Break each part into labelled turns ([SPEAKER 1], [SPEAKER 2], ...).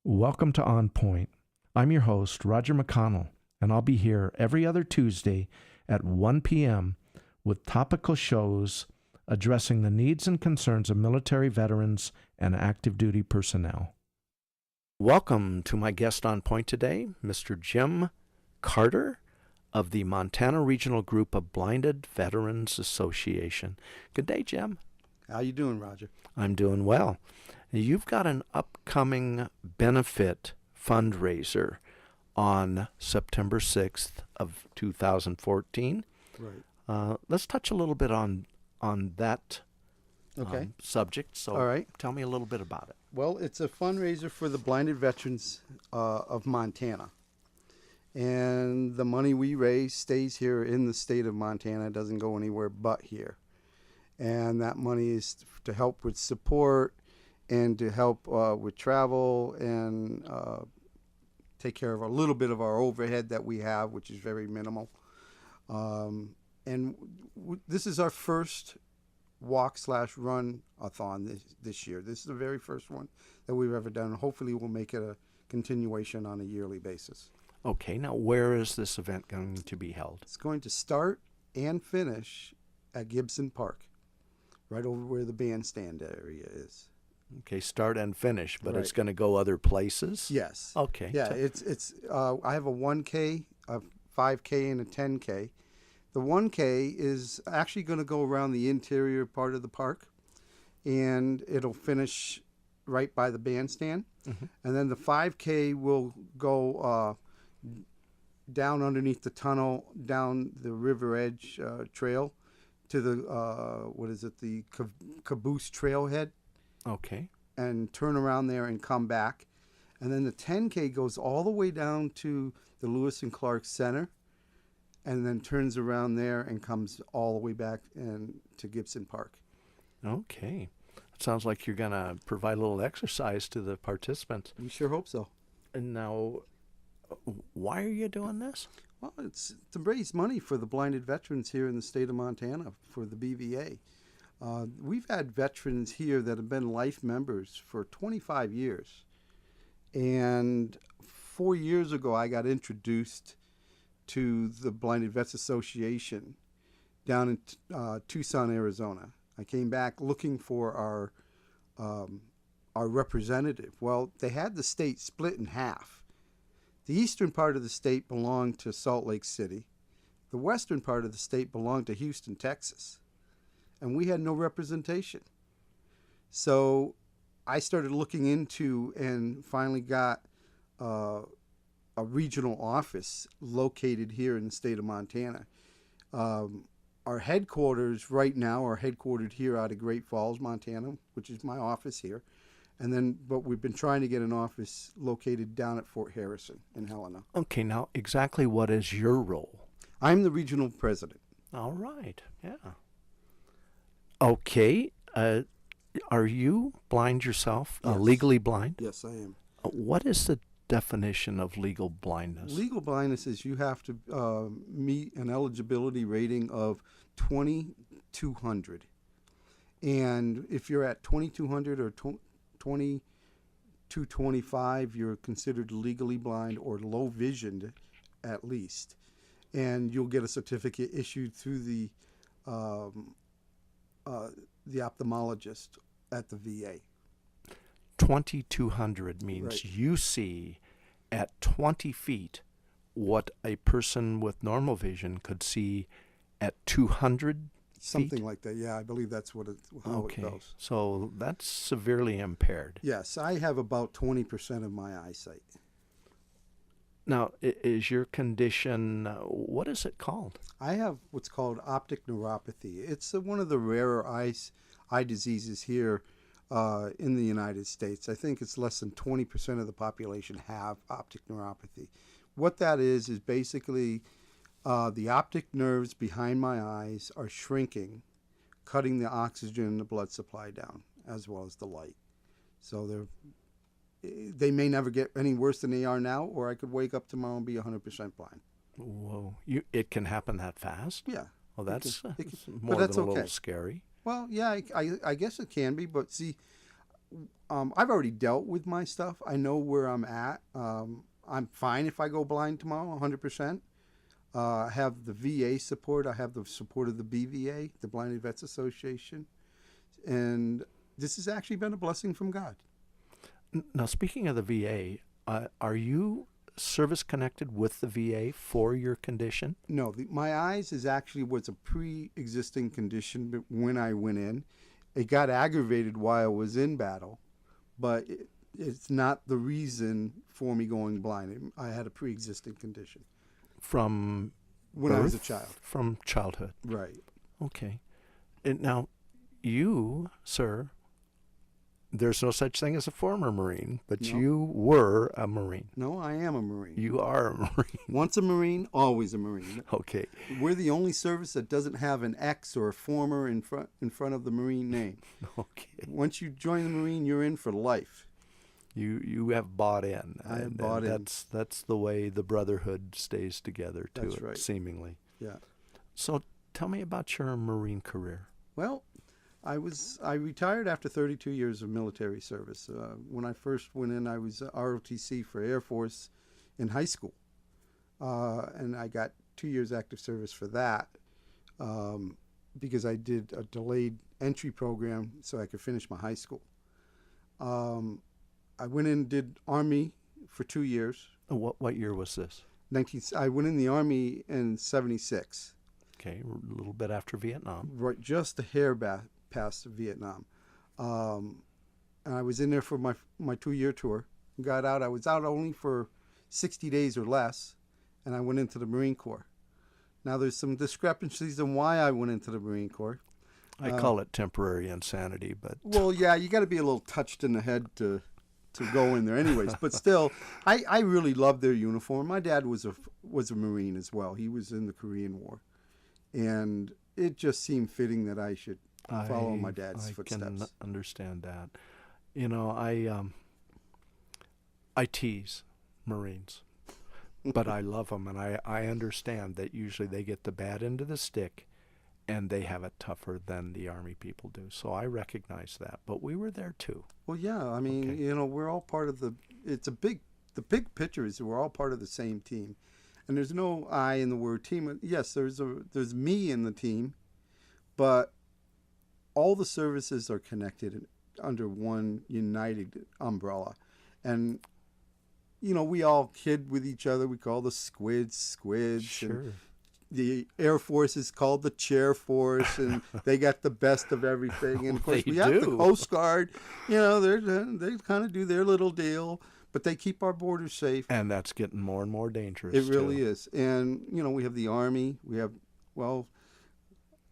[SPEAKER 1] Welcome to On Point. I'm your host, Roger McConnell, and I'll be here every other Tuesday at 1 p.m. with topical shows addressing the needs and concerns of military veterans and active duty personnel. Welcome to my guest on point today, Mr. Jim Carter of the Montana Regional Group of Blinded Veterans Association. Good day, Jim.
[SPEAKER 2] How you doing, Roger?
[SPEAKER 1] I'm doing well. You've got an upcoming benefit fundraiser on September 6th of 2014.
[SPEAKER 2] Right.
[SPEAKER 1] Let's touch a little bit on that subject. So
[SPEAKER 2] All right.
[SPEAKER 1] Tell me a little bit about it.
[SPEAKER 2] Well, it's a fundraiser for the blinded veterans of Montana. And the money we raise stays here in the state of Montana. It doesn't go anywhere but here. And that money is to help with support and to help with travel and take care of a little bit of our overhead that we have, which is very minimal. This is our first walk/run-a-thon this year. This is the very first one that we've ever done. Hopefully we'll make it a continuation on a yearly basis.
[SPEAKER 1] Okay, now where is this event going to be held?
[SPEAKER 2] It's going to start and finish at Gibson Park, right over where the bandstand area is.
[SPEAKER 1] Okay, start and finish, but
[SPEAKER 2] Right.
[SPEAKER 1] It's going to go other places?
[SPEAKER 2] Yes.
[SPEAKER 1] Okay.
[SPEAKER 2] Yeah, I have a 1K, a 5K, and a 10K. The 1K is actually going to go around the interior part of the park, and it'll finish right by the bandstand.
[SPEAKER 1] Mm-hmm.
[SPEAKER 2] And then the 5K will go down underneath the tunnel, down the River Edge Trail to the, the Caboose Trailhead.
[SPEAKER 1] Okay.
[SPEAKER 2] And turn around there and come back. And then the 10K goes all the way down to the Lewis and Clark Center and then turns around there and comes all the way back to Gibson Park.
[SPEAKER 1] Okay. It sounds like you're going to provide a little exercise to the participants.
[SPEAKER 2] We sure hope so.
[SPEAKER 1] And now, why are you doing this?
[SPEAKER 2] Well, it's to raise money for the blinded veterans here in the state of Montana for the BVA. We've had veterans here that have been life members for 25 years. And 4 years ago, I got introduced to the Blinded Vets Association down in Tucson, Arizona. I came back looking for our representative. Well, they had the state split in half. The eastern part of the state belonged to Salt Lake City. The western part of the state belonged to Houston, Texas. And we had no representation. So I started looking into and finally got a regional office located here in the state of Montana. Our headquarters right now are headquartered here out of Great Falls, Montana, which is my office here. But we've been trying to get an office located down at Fort Harrison in Helena.
[SPEAKER 1] Okay, now exactly what is your role?
[SPEAKER 2] I'm the regional president.
[SPEAKER 1] All right, yeah. Okay, are you blind yourself,
[SPEAKER 2] Yes.
[SPEAKER 1] legally blind?
[SPEAKER 2] Yes, I am.
[SPEAKER 1] What is the definition of legal blindness?
[SPEAKER 2] Legal blindness is you have to meet an eligibility rating of 2200. And if you're at 2200 or 2225, you're considered legally blind or low visioned at least. And you'll get a certificate issued through the ophthalmologist at the VA.
[SPEAKER 1] 2200 means
[SPEAKER 2] Right.
[SPEAKER 1] you see at 20 feet what a person with normal vision could see at 200
[SPEAKER 2] Something
[SPEAKER 1] feet?
[SPEAKER 2] like that. Yeah, I believe that's how
[SPEAKER 1] Okay,
[SPEAKER 2] it goes.
[SPEAKER 1] so that's severely impaired.
[SPEAKER 2] Yes, I have about 20% of my eyesight.
[SPEAKER 1] Now, is your condition, what is it called?
[SPEAKER 2] I have what's called optic neuropathy. It's one of the rarer eye diseases here in the United States. I think it's less than 20% of the population have optic neuropathy. What that is basically the optic nerves behind my eyes are shrinking, cutting the oxygen in the blood supply down, as well as the light. So they may never get any worse than they are now, or I could wake up tomorrow and be 100% blind.
[SPEAKER 1] Whoa, it can happen that fast?
[SPEAKER 2] Yeah.
[SPEAKER 1] Well, that's
[SPEAKER 2] it can,
[SPEAKER 1] more
[SPEAKER 2] but that's
[SPEAKER 1] than a
[SPEAKER 2] okay.
[SPEAKER 1] little scary.
[SPEAKER 2] Well, yeah, I guess it can be, but see, I've already dealt with my stuff. I know where I'm at. I'm fine if I go blind tomorrow, 100%. I have the VA support. I have the support of the BVA, the Blinded Vets Association. And this has actually been a blessing from God.
[SPEAKER 1] Now, speaking of the VA, are you service connected with the VA for your condition?
[SPEAKER 2] No, my eyes was a pre-existing condition when I went in. It got aggravated while I was in battle, but it's not the reason for me going blind. I had a pre-existing condition.
[SPEAKER 1] From
[SPEAKER 2] when
[SPEAKER 1] birth?
[SPEAKER 2] I was a child.
[SPEAKER 1] From childhood.
[SPEAKER 2] Right.
[SPEAKER 1] Okay. And now, you, sir, there's no such thing as a former Marine, but
[SPEAKER 2] No.
[SPEAKER 1] you were a Marine.
[SPEAKER 2] No, I am a Marine.
[SPEAKER 1] You are a Marine.
[SPEAKER 2] Once a Marine, always a Marine.
[SPEAKER 1] Okay.
[SPEAKER 2] We're the only service that doesn't have an X or a former in front of the Marine name.
[SPEAKER 1] Okay.
[SPEAKER 2] Once you join the Marine, you're in for life.
[SPEAKER 1] You have bought in.
[SPEAKER 2] I have
[SPEAKER 1] and
[SPEAKER 2] bought in.
[SPEAKER 1] That's the way the brotherhood stays together, too.
[SPEAKER 2] That's right.
[SPEAKER 1] Seemingly.
[SPEAKER 2] Yeah.
[SPEAKER 1] So tell me about your Marine career.
[SPEAKER 2] Well, I retired after 32 years of military service. When I first went in, I was ROTC for Air Force in high school, and I got 2 years active service for that because I did a delayed entry program so I could finish my high school. I went in and did Army for 2 years.
[SPEAKER 1] What year was this?
[SPEAKER 2] I went in the Army in 76.
[SPEAKER 1] Okay, a little bit after Vietnam.
[SPEAKER 2] Right, just a hair past Vietnam. And I was in there for my 2-year tour. Got out. I was out only for 60 days or less, and I went into the Marine Corps. Now, there's some discrepancies in why I went into the Marine Corps.
[SPEAKER 1] I call it temporary insanity, but...
[SPEAKER 2] Well, yeah, you got to be a little touched in the head to go in there anyways. But still, I really loved their uniform. My dad was a Marine as well. He was in the Korean War. And it just seemed fitting that I should follow my dad's footsteps.
[SPEAKER 1] I can understand that. You know, I tease Marines, but I love them, and I understand that usually they get the bad end of the stick, and they have it tougher than the Army people do. So I recognize that, but we were there too.
[SPEAKER 2] Well, yeah, I mean,
[SPEAKER 1] Okay.
[SPEAKER 2] you know, we're all part of the big picture is we're all part of the same team. And there's no I in the word team. Yes, there's me in the team, but all the services are connected under one united umbrella. And, you know, we all kid with each other. We call the squids.
[SPEAKER 1] Sure.
[SPEAKER 2] And the Air Force is called the Chair Force, and they got the best of everything. And, of course,
[SPEAKER 1] They
[SPEAKER 2] we have the
[SPEAKER 1] do.
[SPEAKER 2] Coast Guard. You know, they kind of do their little deal. But they keep our borders safe.
[SPEAKER 1] And that's getting more and more dangerous.
[SPEAKER 2] It really is. And, you know, we have the Army. We have, well,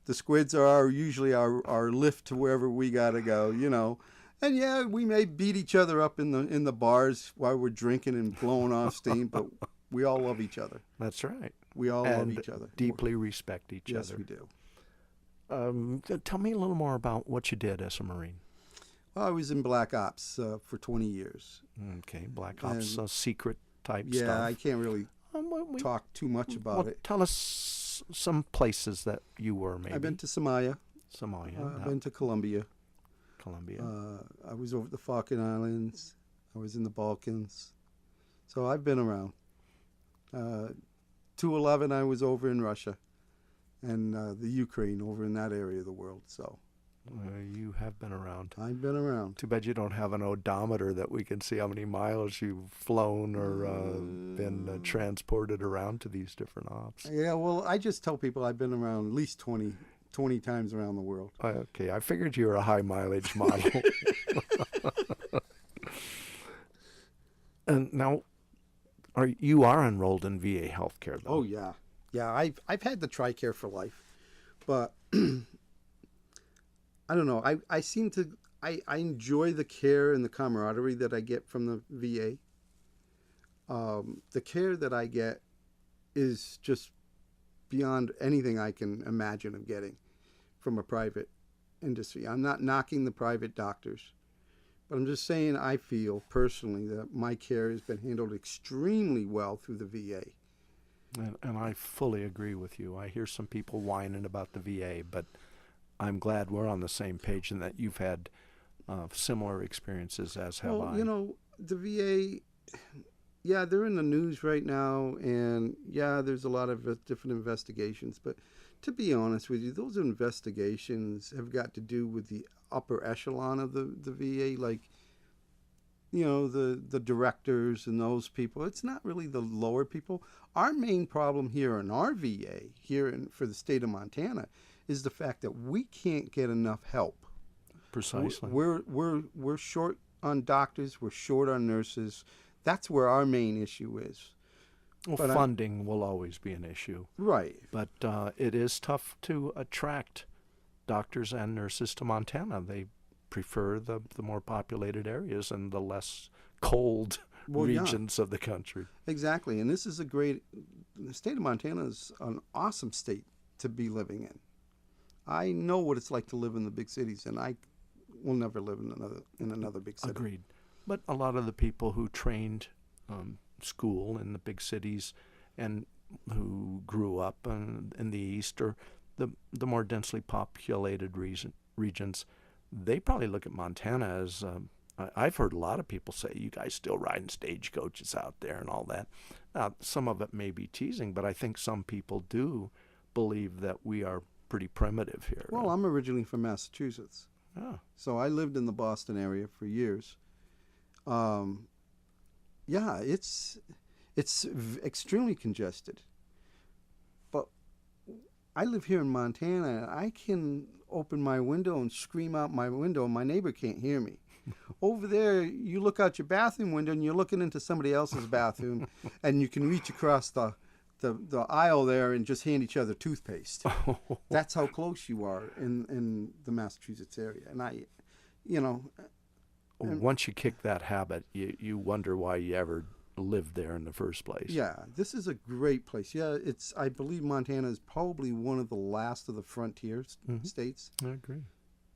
[SPEAKER 2] the squids are usually our lift to wherever we got to go, you know. And, yeah, we may beat each other up in the bars while we're drinking and blowing off steam, but we all love each other.
[SPEAKER 1] That's right.
[SPEAKER 2] We all love each other.
[SPEAKER 1] Deeply respect each
[SPEAKER 2] Yes,
[SPEAKER 1] other.
[SPEAKER 2] we do.
[SPEAKER 1] Tell me a little more about what you did as a Marine.
[SPEAKER 2] Well, I was in Black Ops for 20 years.
[SPEAKER 1] Okay, Black Ops,
[SPEAKER 2] And-
[SPEAKER 1] secret type
[SPEAKER 2] Yeah,
[SPEAKER 1] stuff.
[SPEAKER 2] I can't really
[SPEAKER 1] We
[SPEAKER 2] talk too much about it.
[SPEAKER 1] Tell us some places that you were, maybe.
[SPEAKER 2] I've been to Somalia.
[SPEAKER 1] Somalia,
[SPEAKER 2] I've been to Colombia.
[SPEAKER 1] Colombia.
[SPEAKER 2] I was over the Falkland Islands. I was in the Balkans. So I've been around. 2/11, I was over in Russia and the Ukraine, over in that area of the world. So
[SPEAKER 1] You have been around.
[SPEAKER 2] I've been around.
[SPEAKER 1] Too bad you don't have an odometer that we can see how many miles you've flown or been transported around to these different ops.
[SPEAKER 2] Yeah, well, I just tell people I've been around at least 20 times around the world.
[SPEAKER 1] Okay, I figured you were a high mileage model. And now, you are enrolled in VA healthcare, though.
[SPEAKER 2] Oh, yeah. Yeah, I've had the TRICARE for life. But I don't know. I seem to I enjoy the care and the camaraderie that I get from the VA. The care that I get is just beyond anything I can imagine of getting from a private industry. I'm not knocking the private doctors, but I'm just saying I feel personally that my care has been handled extremely well through the VA.
[SPEAKER 1] And I fully agree with you. I hear some people whining about the VA, but I'm glad we're on the same page and that you've had similar experiences, as have
[SPEAKER 2] Well,
[SPEAKER 1] I.
[SPEAKER 2] you know, the VA, yeah, they're in the news right now, and yeah, there's a lot of different investigations. But to be honest with you, those investigations have got to do with the upper echelon of the VA, like, you know, the directors and those people. It's not really the lower people. Our main problem here in our VA, for the state of Montana, is the fact that we can't get enough help.
[SPEAKER 1] Precisely.
[SPEAKER 2] We're short on doctors. We're short on nurses. That's where our main issue is.
[SPEAKER 1] Well,
[SPEAKER 2] but
[SPEAKER 1] funding will always be an issue,
[SPEAKER 2] Right.
[SPEAKER 1] but it is tough to attract doctors and nurses to Montana. They prefer the more populated areas and the less cold
[SPEAKER 2] Well, yeah,
[SPEAKER 1] regions of the country.
[SPEAKER 2] exactly. And this is the state of Montana is an awesome state to be living in. I know what it's like to live in the big cities, and I will never live in another big city.
[SPEAKER 1] Agreed. But a lot of the people who trained school in the big cities and who grew up in the east or the more densely populated regions, they probably look at Montana as I've heard a lot of people say, you guys still riding stagecoaches out there and all that. Now, some of it may be teasing, but I think some people do believe that we are pretty primitive here.
[SPEAKER 2] Well, I'm originally from Massachusetts,
[SPEAKER 1] Oh,
[SPEAKER 2] so I lived in the Boston area for years. Yeah, it's extremely congested. But I live here in Montana, and I can open my window and scream out my window, and my neighbor can't hear me. Over there, you look out your bathroom window, and you're looking into somebody else's bathroom, and you can reach across the aisle there and just hand each other toothpaste. That's how close you are in the Massachusetts area. And you know,
[SPEAKER 1] once you kick that habit, you wonder why you ever lived there in the first place.
[SPEAKER 2] yeah, this is a great place. Yeah, I believe Montana is probably one of the last of the frontier states,
[SPEAKER 1] I agree.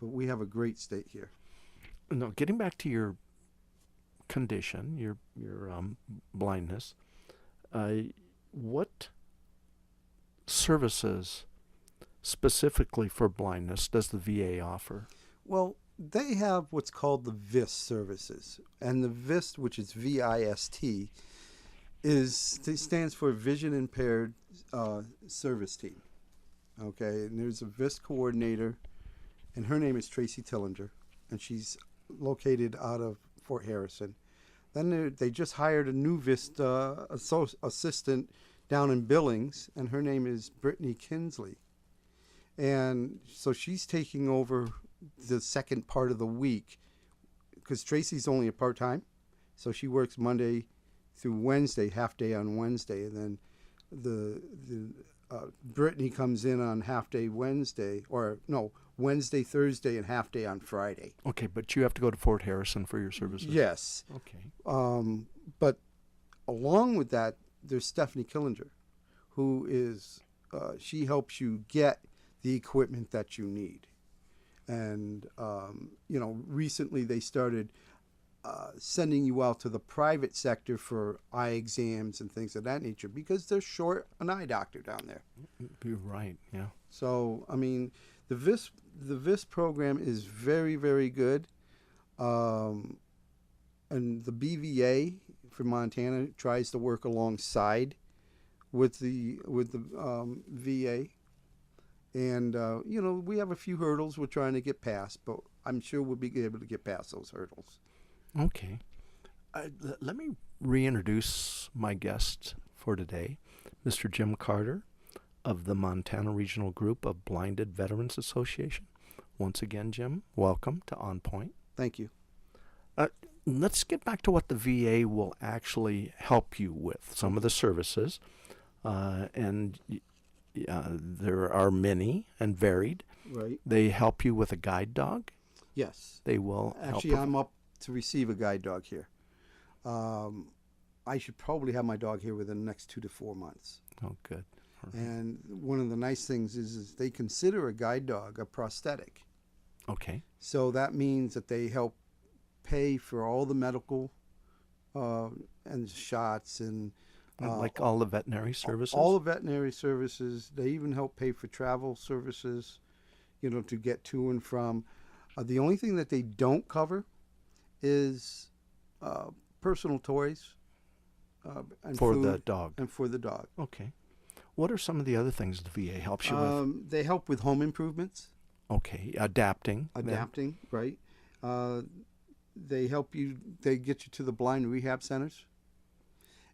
[SPEAKER 2] but we have a great state here.
[SPEAKER 1] No, getting back to your condition, your blindness, what services specifically for blindness does the VA offer?
[SPEAKER 2] Well, they have what's called the VIST services, and the VIST, which is VIST, stands for Vision Impaired Service Team. Okay, and there's a VIST coordinator, and her name is Tracy Tillinger, and she's located out of Fort Harrison. Then they just hired a new VIST assistant down in Billings, and her name is Brittany Kinsley. And so she's taking over the second part of the week because Tracy's only a part-time. So she works Monday through Wednesday, half day on Wednesday. And then Brittany comes in on half day Wednesday, Wednesday, Thursday, and half day on Friday.
[SPEAKER 1] Okay, but you have to go to Fort Harrison for your services?
[SPEAKER 2] Yes.
[SPEAKER 1] Okay.
[SPEAKER 2] But along with that, there's Stephanie Killinger, who is, she helps you get the equipment that you need. And, recently they started sending you out to the private sector for eye exams and things of that nature because they're short an eye doctor down there.
[SPEAKER 1] You're right, yeah.
[SPEAKER 2] So, I mean, the VIS program is very, very good. And the BVA for Montana tries to work alongside with the VA. And, we have a few hurdles we're trying to get past, but I'm sure we'll be able to get past those hurdles.
[SPEAKER 1] Okay. Let me reintroduce my guest for today, Mr. Jim Carter of the Montana Regional Group of Blinded Veterans Association. Once again, Jim, welcome to On Point.
[SPEAKER 2] Thank you.
[SPEAKER 1] Let's get back to what the VA will actually help you with, some of the services. And there are many and varied.
[SPEAKER 2] Right.
[SPEAKER 1] They help you with a guide dog.
[SPEAKER 2] Yes.
[SPEAKER 1] They will
[SPEAKER 2] Actually, I'm up to receive a guide dog here. I should probably have my dog here within the next 2 to 4 months.
[SPEAKER 1] Oh, good. All right.
[SPEAKER 2] And one of the nice things is they consider a guide dog a prosthetic.
[SPEAKER 1] Okay.
[SPEAKER 2] So that means that they help pay for all the medical and shots and
[SPEAKER 1] like all the veterinary services?
[SPEAKER 2] All the veterinary services. They even help pay for travel services, to get to and from. The only thing that they don't cover is personal toys and
[SPEAKER 1] For
[SPEAKER 2] food
[SPEAKER 1] the dog.
[SPEAKER 2] and for the dog.
[SPEAKER 1] Okay. What are some of the other things the VA helps you with?
[SPEAKER 2] They help with home improvements,
[SPEAKER 1] Okay, adapting. then.
[SPEAKER 2] adapting, right? They help you. They get you to the blind rehab centers.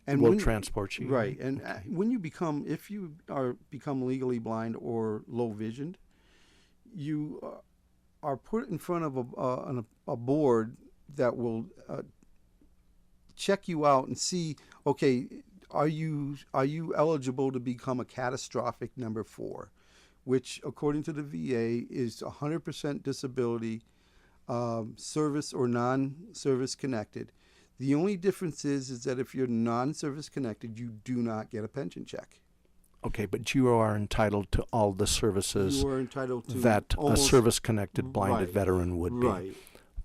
[SPEAKER 2] And
[SPEAKER 1] Will
[SPEAKER 2] when,
[SPEAKER 1] transport you.
[SPEAKER 2] right, and
[SPEAKER 1] Okay.
[SPEAKER 2] when you become, if you are become legally blind or low visioned, you are put in front of a board that will check you out and see, okay, are you eligible to become a catastrophic number 4, which according to the VA is 100% disability, service or non-service connected. The only difference is that if you're non-service connected, you do not get a pension check.
[SPEAKER 1] Okay, but you are entitled to all the services
[SPEAKER 2] You are entitled to
[SPEAKER 1] that a
[SPEAKER 2] almost,
[SPEAKER 1] service-connected blinded
[SPEAKER 2] right,
[SPEAKER 1] veteran would be.
[SPEAKER 2] right.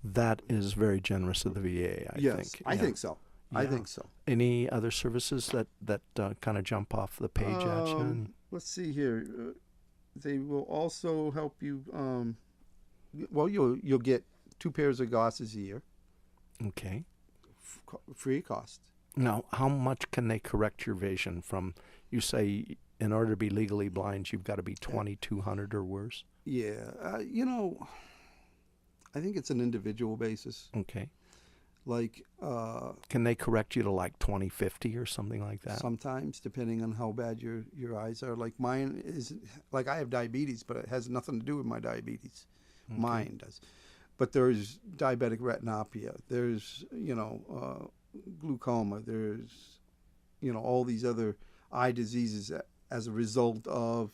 [SPEAKER 1] That is very generous of the VA, I
[SPEAKER 2] Yes,
[SPEAKER 1] think.
[SPEAKER 2] I
[SPEAKER 1] Yeah.
[SPEAKER 2] think so. I
[SPEAKER 1] Yeah.
[SPEAKER 2] think so.
[SPEAKER 1] Any other services that kind of jump off the page at you?
[SPEAKER 2] Let's see here. They will also help you. Well, you'll get 2 pairs of glasses a year,
[SPEAKER 1] Okay.
[SPEAKER 2] free of cost.
[SPEAKER 1] Now, how much can they correct your vision from, you say, in order to be legally blind, you've got to be 2200 or worse?
[SPEAKER 2] Yeah, I think it's an individual basis.
[SPEAKER 1] Okay.
[SPEAKER 2] Like
[SPEAKER 1] Can they correct you to like 2050 or something like that?
[SPEAKER 2] sometimes, depending on how bad your eyes are. Like mine is, like I have diabetes, but it has nothing to do with my diabetes.
[SPEAKER 1] Okay.
[SPEAKER 2] Mine does. But there's diabetic retinopathy. There's glaucoma. There's all these other eye diseases as a result of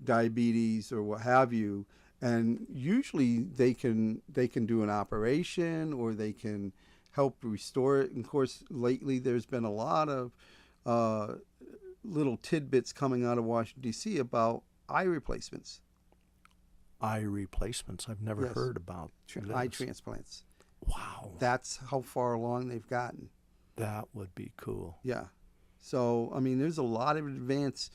[SPEAKER 2] diabetes or what have you. And usually they can do an operation or they can help restore it. And of course, lately there's been a lot of little tidbits coming out of Washington, D.C. about eye replacements,
[SPEAKER 1] Eye replacements. I've never
[SPEAKER 2] Yes.
[SPEAKER 1] heard about
[SPEAKER 2] eye
[SPEAKER 1] this.
[SPEAKER 2] transplants.
[SPEAKER 1] Wow.
[SPEAKER 2] That's how far along they've gotten.
[SPEAKER 1] That would be cool.
[SPEAKER 2] Yeah. So, I mean, there's a lot of advance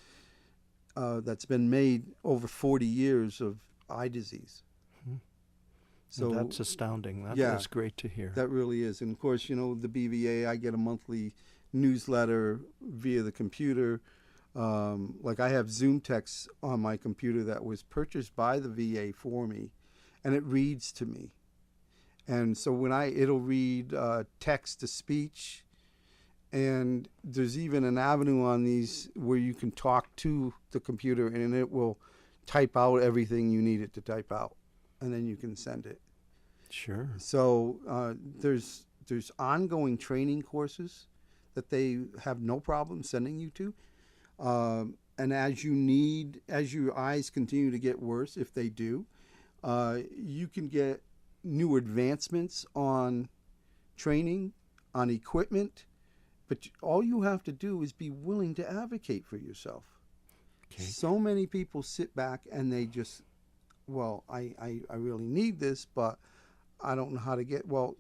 [SPEAKER 2] that's been made over 40 years of eye disease.
[SPEAKER 1] Hmm.
[SPEAKER 2] So
[SPEAKER 1] That's astounding. That
[SPEAKER 2] yeah.
[SPEAKER 1] is great to hear.
[SPEAKER 2] that really is. And of course, the BVA, I get a monthly newsletter via the computer. Like I have Zoom text on my computer that was purchased by the VA for me, and it reads to me. And so it'll read text to speech, and there's even an avenue on these where you can talk to the computer, and it will type out everything you need it to type out, and then you can send it.
[SPEAKER 1] Sure.
[SPEAKER 2] So there's ongoing training courses that they have no problem sending you to. And as your eyes continue to get worse, if they do, you can get new advancements on training, on equipment, but all you have to do is be willing to advocate for yourself.
[SPEAKER 1] Okay.
[SPEAKER 2] So many people sit back and they just, well, I really need this, but I don't know how to get, well,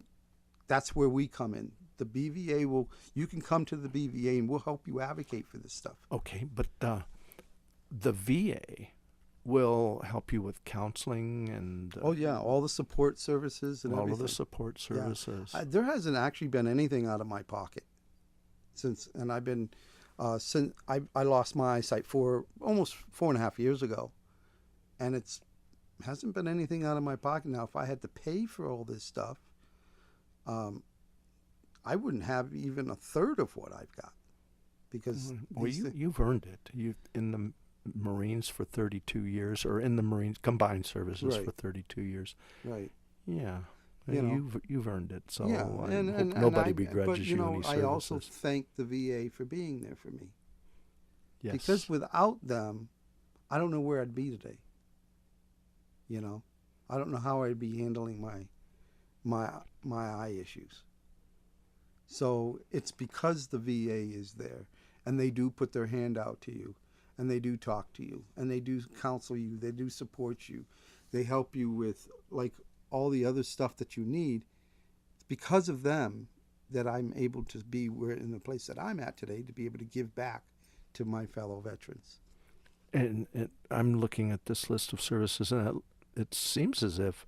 [SPEAKER 2] that's where we come in. The BVA you can come to the BVA and we'll help you advocate for this stuff.
[SPEAKER 1] Okay, but the VA will help you with counseling and
[SPEAKER 2] Oh yeah, all the support services and
[SPEAKER 1] all
[SPEAKER 2] everything.
[SPEAKER 1] of the support services.
[SPEAKER 2] There hasn't actually been anything out of my pocket since I lost my eyesight for almost 4.5 years ago, and it hasn't been anything out of my pocket. Now, if I had to pay for all this stuff, I wouldn't have even a third of what I've got, because
[SPEAKER 1] Well, you've earned it. You've in the Marines for 32 years, or in the Marines combined services
[SPEAKER 2] Right.
[SPEAKER 1] for 32 years.
[SPEAKER 2] right.
[SPEAKER 1] Yeah,
[SPEAKER 2] You know.
[SPEAKER 1] you've earned it. So
[SPEAKER 2] Yeah,
[SPEAKER 1] I
[SPEAKER 2] and
[SPEAKER 1] hope
[SPEAKER 2] and
[SPEAKER 1] nobody
[SPEAKER 2] I,
[SPEAKER 1] begrudges
[SPEAKER 2] but,
[SPEAKER 1] you any
[SPEAKER 2] I
[SPEAKER 1] services.
[SPEAKER 2] also thank the VA for being there for me,
[SPEAKER 1] yes.
[SPEAKER 2] because without them, I don't know where I'd be today. I don't know how I'd be handling my eye issues. So it's because the VA is there, and they do put their hand out to you, and they do talk to you, and they do counsel you, they do support you, they help you with like all the other stuff that you need. It's because of them that I'm able to be in the place that I'm at today, to be able to give back to my fellow veterans.
[SPEAKER 1] And I'm looking at this list of services, and it seems as if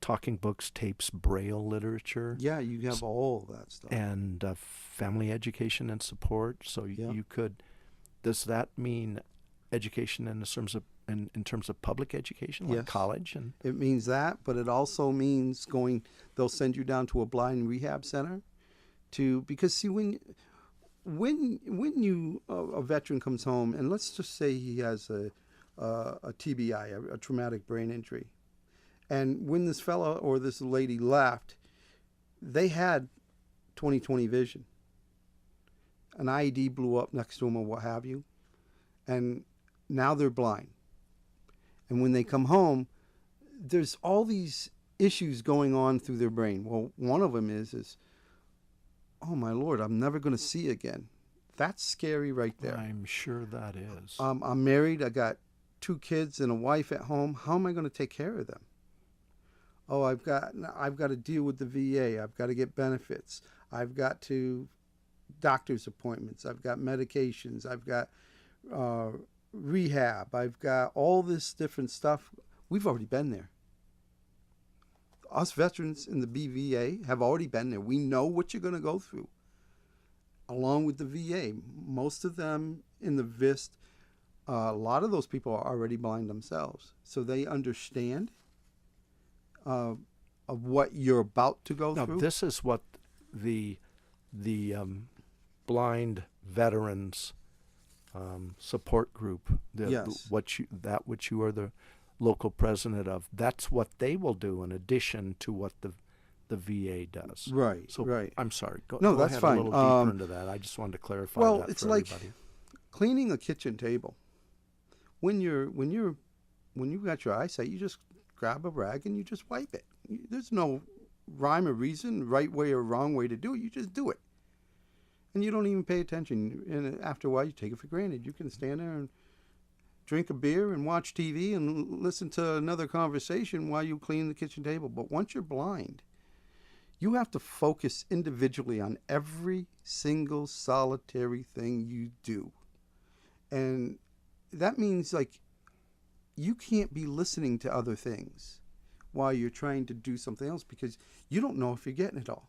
[SPEAKER 1] talking books, tapes, braille literature,
[SPEAKER 2] Yeah, you have all of that stuff.
[SPEAKER 1] and family education and support. So
[SPEAKER 2] Yeah.
[SPEAKER 1] you could. Does that mean education in terms of in terms of public education, like
[SPEAKER 2] Yes.
[SPEAKER 1] college and?
[SPEAKER 2] It means that, but it also means going. They'll send you down to a blind rehab center, because see when you a veteran comes home, and let's just say he has a TBI, a traumatic brain injury, and when this fella or this lady left, they had 20/20 vision. An IED blew up next to them or what have you, and now they're blind. And when they come home, there's all these issues going on through their brain. Well, one of them is oh my Lord, I'm never going to see again. That's scary right there.
[SPEAKER 1] I'm sure that is.
[SPEAKER 2] I'm married. I got 2 kids and a wife at home. How am I going to take care of them? Oh, I've got to deal with the VA. I've got to get benefits. I've got to doctor's appointments. I've got medications. I've got rehab. I've got all this different stuff. We've already been there. Us veterans in the BVA have already been there. We know what you're going to go through. Along with the VA, most of them in the VIST, a lot of those people are already blind themselves, so they understand of what you're about to go
[SPEAKER 1] Now,
[SPEAKER 2] through.
[SPEAKER 1] this is what the blind veterans support group,
[SPEAKER 2] Yes.
[SPEAKER 1] which you are the local president of. That's what they will do in addition to what the VA does.
[SPEAKER 2] Right.
[SPEAKER 1] So
[SPEAKER 2] right.
[SPEAKER 1] I'm sorry. Go
[SPEAKER 2] No, that's
[SPEAKER 1] ahead
[SPEAKER 2] fine.
[SPEAKER 1] a little deeper into that. I just wanted to clarify
[SPEAKER 2] Well,
[SPEAKER 1] that
[SPEAKER 2] it's
[SPEAKER 1] for
[SPEAKER 2] like
[SPEAKER 1] everybody.
[SPEAKER 2] cleaning a kitchen table. When you got your eyesight, you just grab a rag and you just wipe it. There's no rhyme or reason, right way or wrong way to do it. You just do it, and you don't even pay attention. And after a while, you take it for granted. You can stand there and drink a beer and watch TV and listen to another conversation while you clean the kitchen table. But once you're blind, you have to focus individually on every single solitary thing you do. And that means, like, you can't be listening to other things while you're trying to do something else because you don't know if you're getting it all.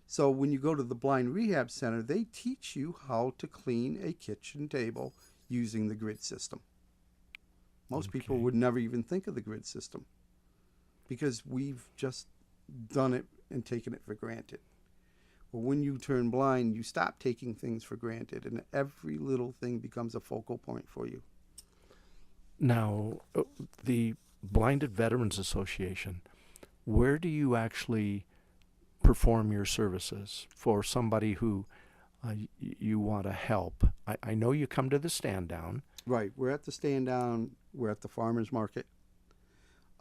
[SPEAKER 2] So when you go to the Blind Rehab Center, they teach you how to clean a kitchen table using the grid system. Most people
[SPEAKER 1] Okay.
[SPEAKER 2] would never even think of the grid system because we've just done it and taken it for granted. Well, when you turn blind, you stop taking things for granted, and every little thing becomes a focal point for you.
[SPEAKER 1] Now, the Blinded Veterans Association, where do you actually perform your services for somebody who you want to help? I know you come to the stand down.
[SPEAKER 2] Right. We're at the stand down. We're at the farmers market.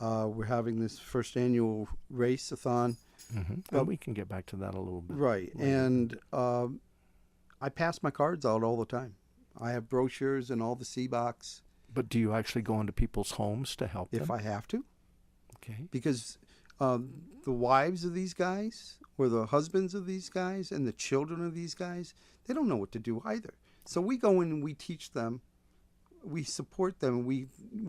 [SPEAKER 2] We're having this first annual race-a-thon.
[SPEAKER 1] Mm-hmm. And we can get back to that a little bit.
[SPEAKER 2] Right.
[SPEAKER 1] later.
[SPEAKER 2] And I pass my cards out all the time. I have brochures and all the C-Box
[SPEAKER 1] But do you actually go into people's homes to help
[SPEAKER 2] if
[SPEAKER 1] them?
[SPEAKER 2] I have to.
[SPEAKER 1] Okay.
[SPEAKER 2] Because the wives of these guys or the husbands of these guys and the children of these guys, they don't know what to do either. So we go in and we teach them, we support them, we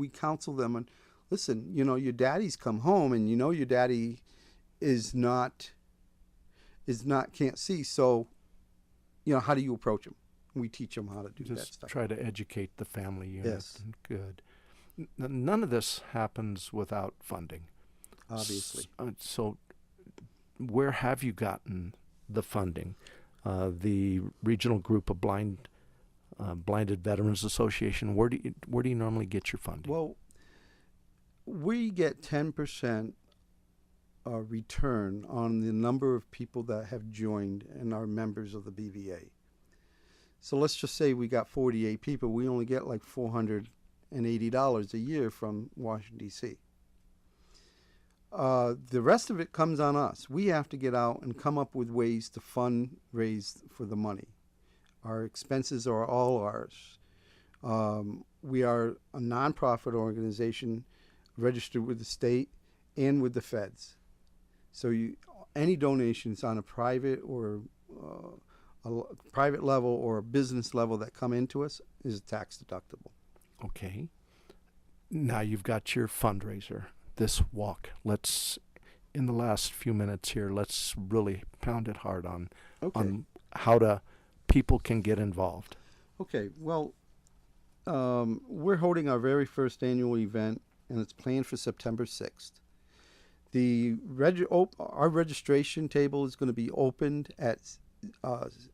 [SPEAKER 2] counsel them. And listen, you know, your daddy's come home and you know your daddy can't see. So, you know, how do you approach him? We teach them how to do that
[SPEAKER 1] Just
[SPEAKER 2] stuff.
[SPEAKER 1] try to educate the family unit.
[SPEAKER 2] Yes.
[SPEAKER 1] Good. None of this happens without funding.
[SPEAKER 2] Obviously.
[SPEAKER 1] So where have you gotten the funding? The Regional Group of Blinded Veterans Association, where do you normally get your funding?
[SPEAKER 2] Well, we get 10% return on the number of people that have joined and are members of the BVA. So let's just say we got 48 people. We only get like $480 a year from Washington, D.C. The rest of it comes on us. We have to get out and come up with ways to fundraise for the money. Our expenses are all ours. We are a nonprofit organization registered with the state and with the feds. So any donations on a private or a private level or a business level that come into us is tax deductible.
[SPEAKER 1] Okay. Now you've got your fundraiser. this walk. Let's, in the last few minutes here, let's really pound it hard on how people can get involved.
[SPEAKER 2] Okay. Well, we're holding our very first annual event, and it's planned for September 6th. Our registration table is going to be opened at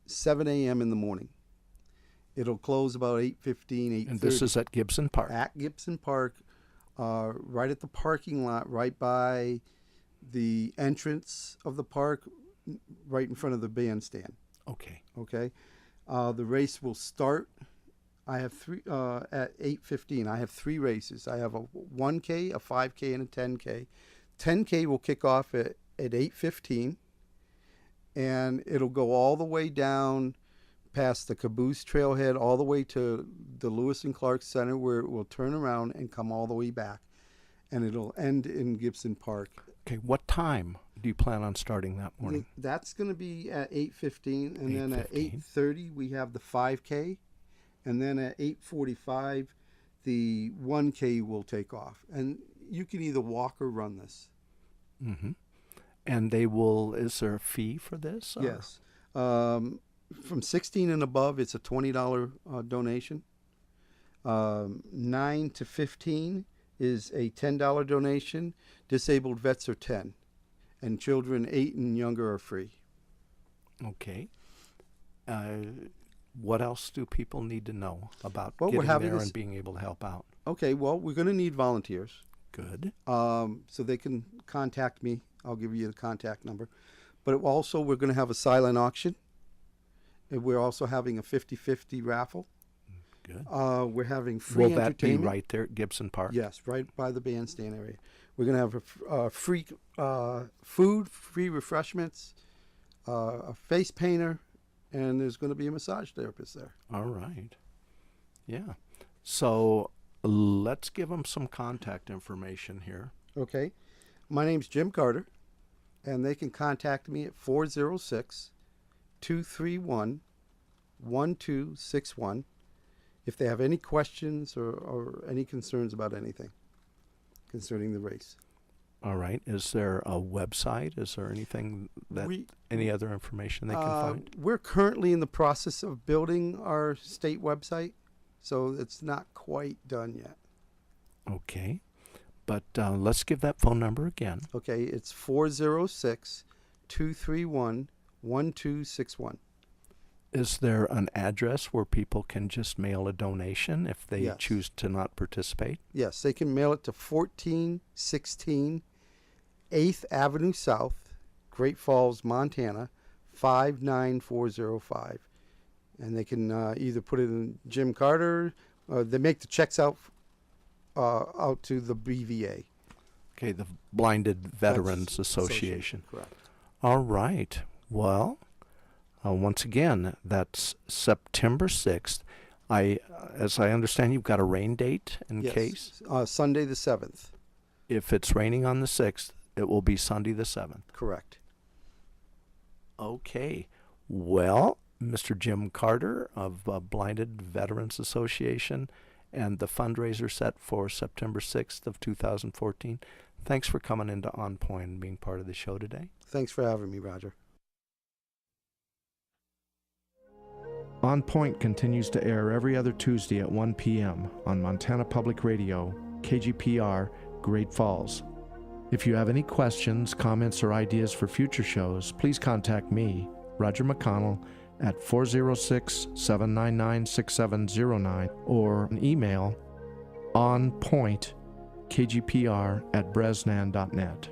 [SPEAKER 2] 7 a.m. in the morning. It'll close about 8:15, 8:30.
[SPEAKER 1] And this is at Gibson Park.
[SPEAKER 2] At Gibson Park, right at the parking lot, right by the entrance of the park, right in front of the bandstand.
[SPEAKER 1] Okay.
[SPEAKER 2] Okay. The race will start. I have at 8:15. I have 3 races. I have a 1K, a 5K, and a 10K. 10K will kick off at 8:15, and it'll go all the way down past the Caboose Trailhead, all the way to the Lewis and Clark Center, where it will turn around and come all the way back, and it'll end in Gibson Park.
[SPEAKER 1] Okay, what time do you plan on starting that morning?
[SPEAKER 2] That's going to be at 8:15, and then at 8:30 we have the 5K, and then at 8:45 the 1K will take off, and you can either walk or run this.
[SPEAKER 1] Mm-hmm. And is there a fee for this? Or?
[SPEAKER 2] Yes. From 16 and above, it's a $20 donation. 9 to 15 is a $10 donation. Disabled vets are 10. And children 8 and younger are free.
[SPEAKER 1] Okay. What else do people need to know about
[SPEAKER 2] Well,
[SPEAKER 1] getting there and being able to help out?
[SPEAKER 2] Okay, well, we're going to need volunteers.
[SPEAKER 1] Good.
[SPEAKER 2] So they can contact me. I'll give you the contact number. But also, we're going to have a silent auction. And we're also having a 50-50 raffle.
[SPEAKER 1] Good.
[SPEAKER 2] We're having free entertainment.
[SPEAKER 1] Will that be right there at Gibson Park?
[SPEAKER 2] Yes, right by the bandstand area. We're going to have free food, free refreshments, a face painter, and there's going to be a massage therapist there.
[SPEAKER 1] All right. Yeah. So let's give them some contact information here. Okay.
[SPEAKER 2] My name's Jim Carter, and they can contact me at 406-231-1261 if they have any questions or any concerns about anything concerning the race.
[SPEAKER 1] All right. Is there a website? Is there anything any other information they can find?
[SPEAKER 2] We're currently in the process of building our state website, so it's not quite done yet.
[SPEAKER 1] Okay. But let's give that phone number again.
[SPEAKER 2] Okay. It's 406-231-1261.
[SPEAKER 1] Is there an address where people can just mail a donation if they choose to not participate?
[SPEAKER 2] Yes, they can mail it to 1416 8th Avenue South, Great Falls, Montana, 59405. And they can either put it in Jim Carter, they make the checks out to the BVA.
[SPEAKER 1] Okay, the Blinded Veterans Association.
[SPEAKER 2] Correct.
[SPEAKER 1] All right. Well, once again, that's September 6th. As I understand, you've got a rain date in case?
[SPEAKER 2] Sunday the 7th.
[SPEAKER 1] If it's raining on the 6th, it will be Sunday the 7th.
[SPEAKER 2] Correct.
[SPEAKER 1] Okay. Well, Mr. Jim Carter of Blinded Veterans Association and the fundraiser set for September 6th of 2014. Thanks for coming into On Point and being part of the show today.
[SPEAKER 2] Thanks for having me, Roger.
[SPEAKER 1] On Point continues to air every other Tuesday at 1 p.m. on Montana Public Radio, KGPR, Great Falls. If you have any questions, comments, or ideas for future shows, please contact me, Roger McConnell, at 406-799-6709 or an email onpointkgpr@bresnan.net.